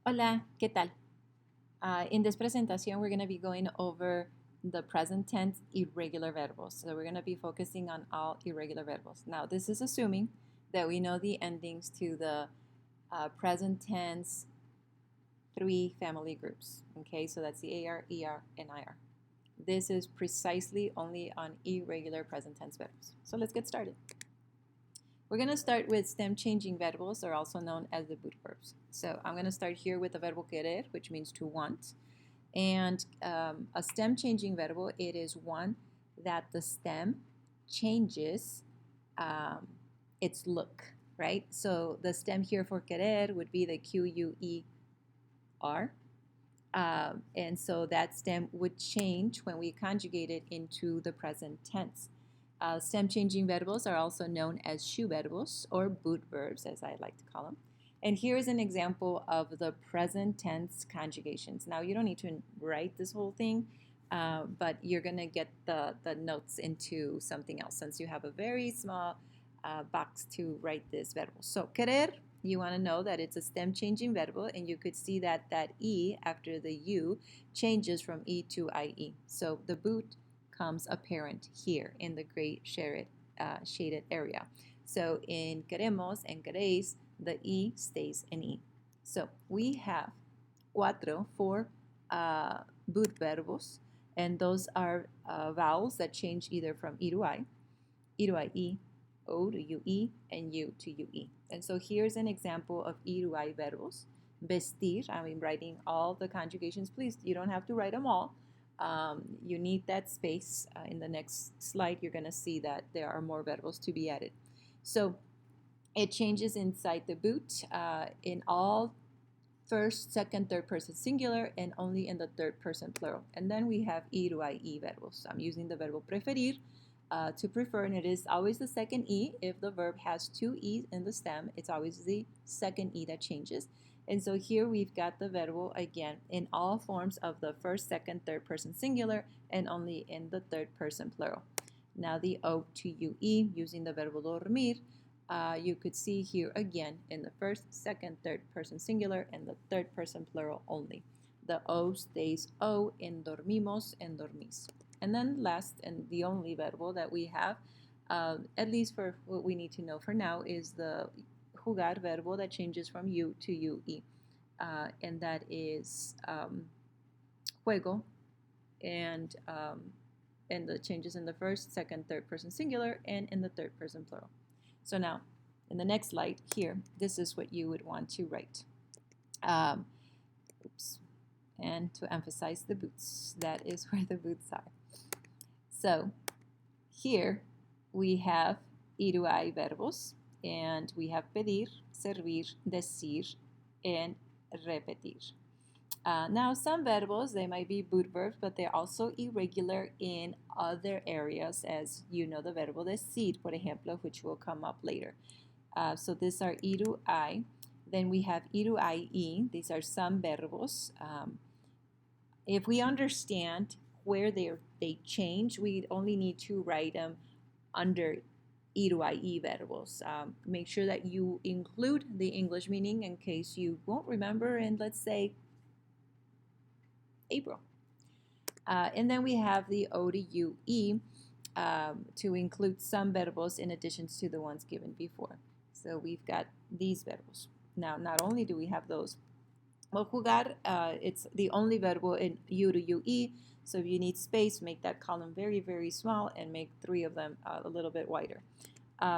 Hola, ¿qué tal? In this presentation, we're going to be going over the present tense irregular verbs. So we're going to be focusing on all irregular verbs. Now, this is assuming that we know the endings to the present tense three family groups. Okay, so that's the AR, ER, and IR. This is precisely only on irregular present tense verbs. So let's get started. We're going to start with stem changing verbs, or also known as the boot verbs. So I'm going to start here with the verbo querer, which means to want. And a stem changing verbo, it is one that the stem changes its look, right? So the stem here for querer would be the QUER. And so that stem would change when we conjugate it into the present tense. Stem changing verbs are also known as shoe verbs or boot verbs, as I like to call them. And here is an example of the present tense conjugations. Now, you don't need to write this whole thing, but you're going to get the notes into something else since you have a very small box to write this verb. So, querer, you want to know that it's a stem changing verb, and you could see that that E after the U changes from E to IE. So the boot comes apparent here in the gray shaded area. So in queremos and queréis, the E stays in E. So we have four boot verbos, and those are vowels that change either from E to IE, O to UE, and U to UE. And so here's an example of E to I verbos. Vestir, I'm writing all the conjugations. Please, you don't have to write them all. You need that space. In the next slide, you're going to see that there are more verbs to be added. So it changes inside the boot in all first, second, third person singular, and only in the third person plural. And then we have E to IE verbs. I'm using the verbo preferir to prefer, and it is always the second E. If the verb has two E's in the stem, it's always the second E that changes. And so here we've got the verbo again in all forms of the first, second, third person singular, and only in the third person plural. Now the O to UE using the verbo dormir, you could see here again in the first, second, third person singular, and the third person plural only. The O stays O in dormimos and dormís. And then last and the only verbo that we have, at least for what we need to know for now, is the jugar verbo that changes from U to UE. And that is juego, and the changes in the first, second, third person singular, and in the third person plural. So now, in the next slide here, this is what you would want to write. Oops. And to emphasize the boots, that is where the boots are. So here we have E to I verbos, and we have pedir, servir, decir, and repetir. Now, some verbos, they might be boot verbs, but they're also irregular in other areas, as you know the verbo decir, por ejemplo, which will come up later. So these are E to I. Then we have E to IE. These are some verbos. If we understand where they change, we only need to write them under E to IE verbos. Make sure that you include the English meaning in case you won't remember in, let's say, April. And then we have the O to UE to include some verbos in addition to the ones given before. So we've got these verbos. Now, not only do we have those, well, jugar, it's the only verbo in U to UE. So if you need space, make that column very, very small and make three of them a little bit wider.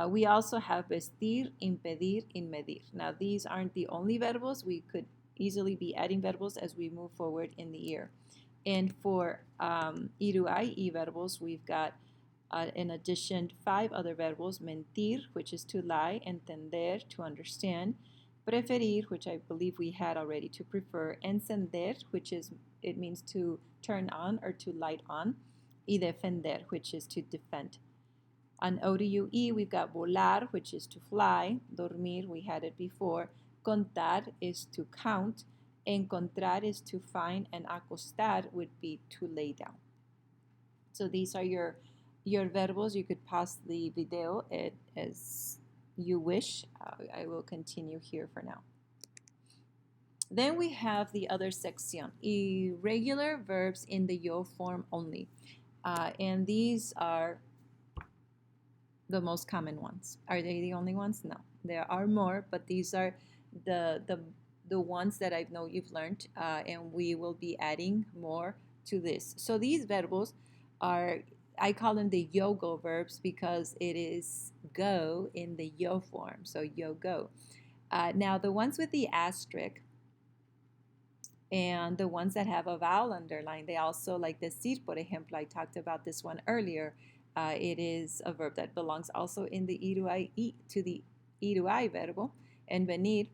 We also have vestir, impedir, inmedir. Now, these aren't the only verbos. We could easily be adding verbos as we move forward in the year. And for E to IE verbos, we've got, in addition, 5 other verbos: mentir, which is to lie; entender, to understand; preferir, which I believe we had already, to prefer; encender, which is, it means to turn on or to light on; y defender, which is to defend. On O to UE, we've got volar, which is to fly; dormir, we had it before; contar is to count; encontrar is to find; and acostar would be to lay down. So these are your verbos. You could pause the video as you wish. I will continue here for now. Then we have the other section, irregular verbs in the yo form only. And these are the most common ones. Are they the only ones? No, there are more, but these are the the the ones that I know you've learned, and we will be adding more to this. So these verbs are, I call them the yo go verbs because it is go in the yo form. So yo go. Now the ones with the asterisk and the ones that have a vowel underline, they also, like decir, por ejemplo, I talked about this one earlier. It is a verb that belongs also in the to the I verbo, and venir,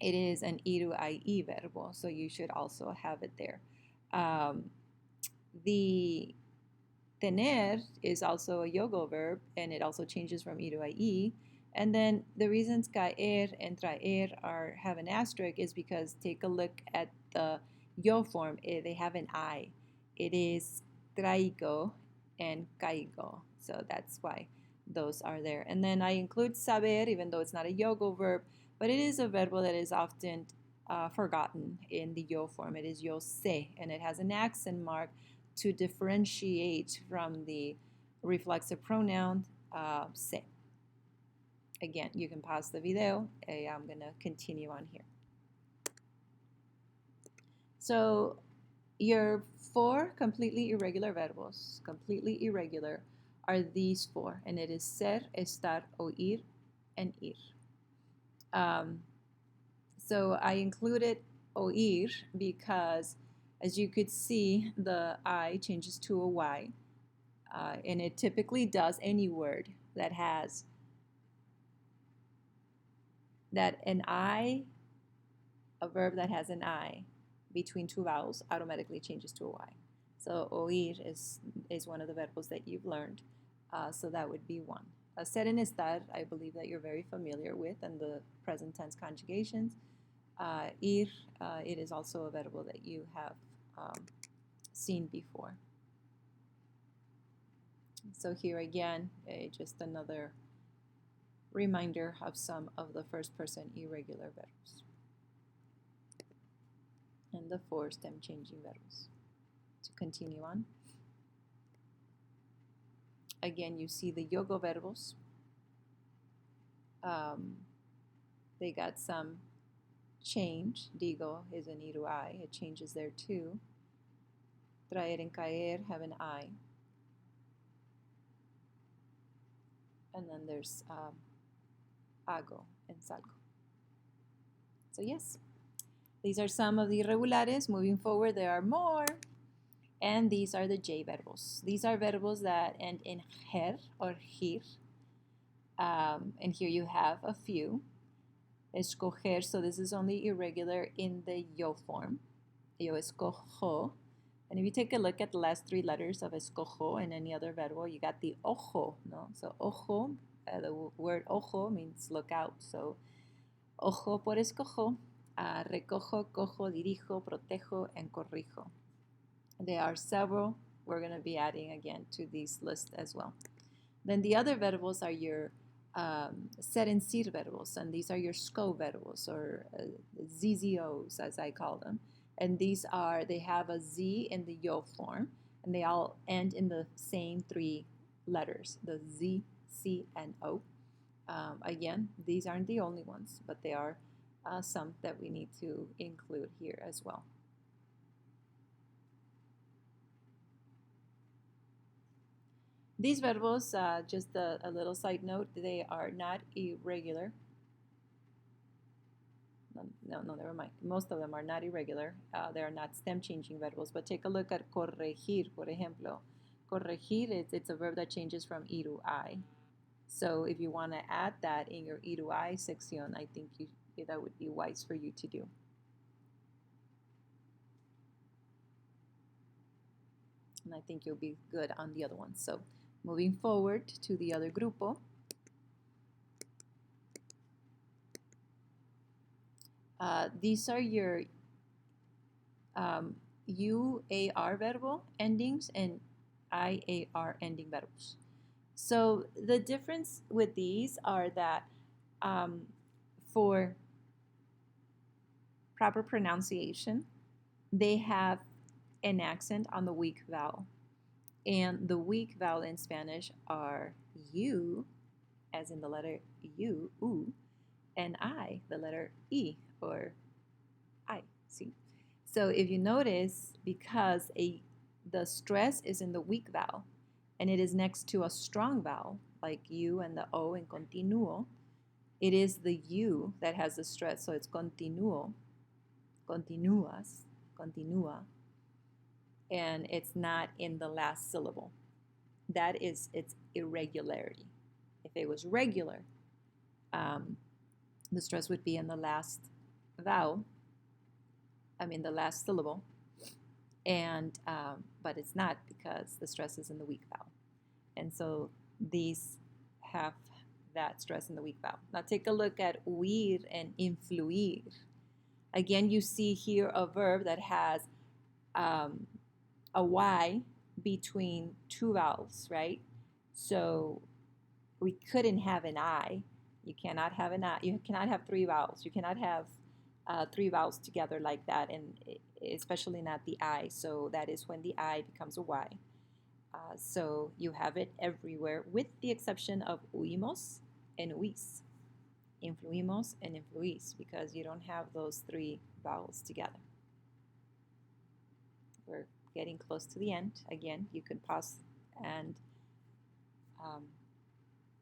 it is an I verbo, so you should also have it there. The tener is also a yogo verb, and it also changes from to I. And then the reasons caer and traer have an asterisk is because take a look at the yo form. They have an I. It is traigo and caigo. So that's why those are there. And then I include saber, even though it's not a yogo verb, but it is a verb that is often forgotten in the yo form. It is yo sé, and it has an accent mark to differentiate from the reflexive pronoun sé. Again, you can pause the video. I'm going to continue on here. So your 4 completely irregular verbs, completely irregular, are these 4, and it is ser, estar, oír, and ir. So I included oír because, as you could see, the I changes to a Y, and it typically does any word that has that an I, a verb that has an I between two vowels, automatically changes to a Y. So oír is one of the verbs that you've learned. So that would be one. Ser and estar, I believe that you're very familiar with, and the present tense conjugations. Ir, it is also a verb that you have seen before. So here again, just another reminder of some of the first person irregular verbs and the 4 stem changing verbs. To continue on. Again, you see the yogo verbs. They got some change. Digo is an I. It changes there too. Traer and caer have an I. And then there's hago and salgo. So yes, these are some of the irregulares. Moving forward, there are more. And these are the J verbs. These are verbs that end in her or hir. And here you have a few. Escoger, so this is only irregular in the yo form. Yo escojo. And if you take a look at the last 3 letters of escojo and any other verbo, you got the ojo, no? So ojo, the word ojo means look out. So ojo por escojo, recojo, cojo, dirijo, protejo, and corrijo. There are several. We're going to be adding again to this list as well. Then the other verbs are your ser and sir verbs, and these are your SCO verbs, or ZZOs as I call them. And these are, they have a Z in the yo form, and they all end in the same 3 letters, the Z, C, and O. Again, these aren't the only ones, but they are some that we need to include here as well. These verbs, just a little side note, they are not irregular. No, never mind. Most of them are not irregular. They are not stem changing verbs. But take a look at corregir, por ejemplo. Corregir, it's a verb that changes from to I. So if you want to add that in your to I section, I think that would be wise for you to do. And I think you'll be good on the other ones. So moving forward to the other grupo. These are your UAR verbo endings and IAR ending verbs. So the difference with these are that for proper pronunciation, they have an accent on the weak vowel. And the weak vowel in Spanish are U, as in the letter U, U, and I, the letter E, or I, see. So if you notice, because the stress is in the weak vowel, and it is next to a strong vowel, like U and the O in continuo, it is the U that has the stress, so it's continuo, continuas, continua, and it's not in the last syllable. That is its irregularity. If it was regular, the stress would be in the last vowel, the last syllable, and but it's not because the stress is in the weak vowel. And so these have that stress in the weak vowel. Now take a look at huir and influir. Again, you see here a verb that has a Y between two vowels, right? So we couldn't have an I. You cannot have an I. You cannot have three vowels. You cannot have three vowels together like that, and especially not the I. So that is when the I becomes a Y. So you have it everywhere, with the exception of huimos and huís. Influimos and influís, because you don't have those three vowels together. We're getting close to the end. Again, you can pause and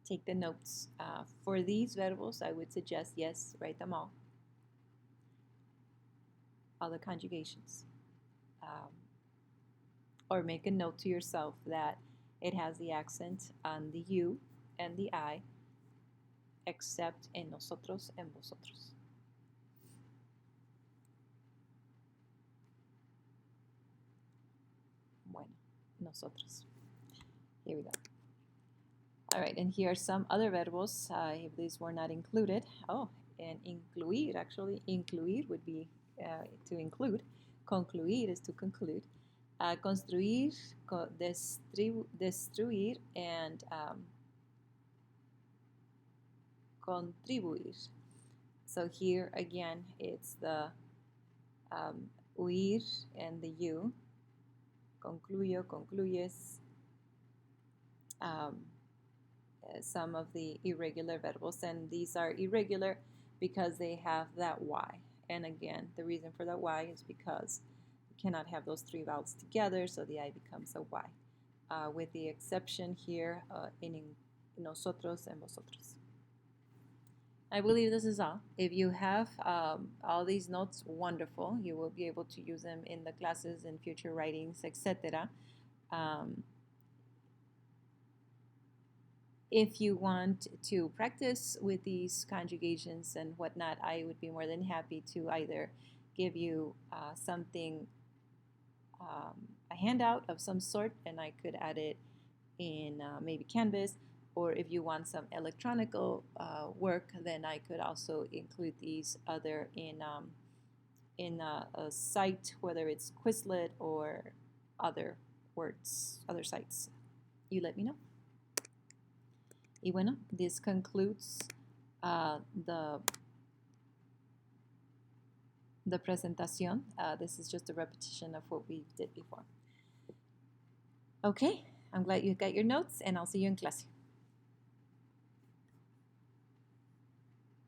take the notes. For these verbs, I would suggest, yes, write them all the conjugations. Or make a note to yourself that it has the accent on the U and the I, except en nosotros and vosotros. Bueno, nosotros. Here we go. All right, and here are some other verbos if these were not included. Oh, and incluir, actually, incluir would be to include. Concluir is to conclude. Construir, destruir, and contribuir. So here again, it's the huir and the U. Concluyo, concluyes. Some of the irregular verbs, and these are irregular because they have that Y. And again, the reason for that Y is because you cannot have those three vowels together, so the I becomes a Y, with the exception here in nosotros and vosotros. I believe this is all. If you have all these notes, wonderful. You will be able to use them in the classes and future writings, etc. If you want to practice with these conjugations and whatnot, I would be more than happy to either give you something, a handout of some sort, and I could add it in maybe Canvas, or if you want some electronical work, then I could also include these other in a site, whether it's Quizlet or other sites. You let me know. Y bueno, this concludes the presentación. This is just a repetition of what we did before. Okay, I'm glad you got your notes, and I'll see you in clase.